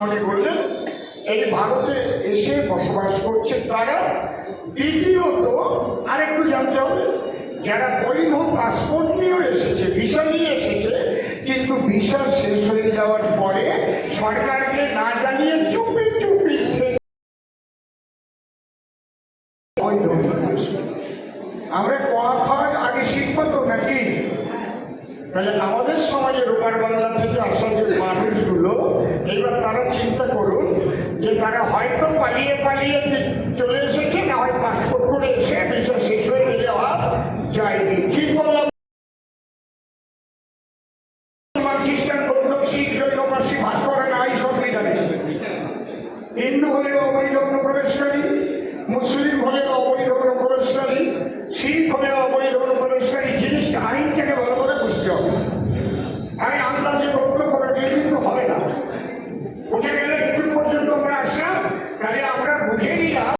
মনে করলেন এই ভারতে এসে বসবাস করছে তারা। দ্বিতীয়ত আরেকটু জানতে হবে, যারা বৈধ পাসপোর্ট নিয়েও এসেছে, ভিসা নিয়ে এসেছে, কিন্তু ভিসা শেষ হয়ে যাওয়ার পরে সরকারকে না জানিয়ে চুপি চুপি বৈধ। আমরা খাওয়ার আগে শিখবো তো নাকি? তাহলে আমাদের সমাজের ওপার বাংলা থেকে আসা যে মানুষগুলো, এইবার তারা চিন্তা করুন যে তারা হয়তো পালিয়ে পালিয়ে চলে এসেছে, না হয় পাসপোর্ট করে এসে ভিসা শেষ হয়ে যাওয়া যায়নি। ঠিক বললাম? খ্রিস্টান, বৌদ্ধ, শিখ, জৈন, পার্সি ভাগ করা নাই সংবিধানে। হিন্দু হলে অবৈধ অনুপ্রবেশকারী, মুসলিম হলে অবৈধ অনুপ্রবেশকারী, শিখ হলে অবৈধ অনুপ্রবেশকারী। জিনিসটা আইনটাকে ভালো করে বুঝতে হবে। আমি আন্দাজে বক্তব্য রাখলে কিন্তু হবে না। বুঝে গেলে একটু পর্যন্ত আমরা আসলাম, তাহলে আমরা বুঝে নিলাম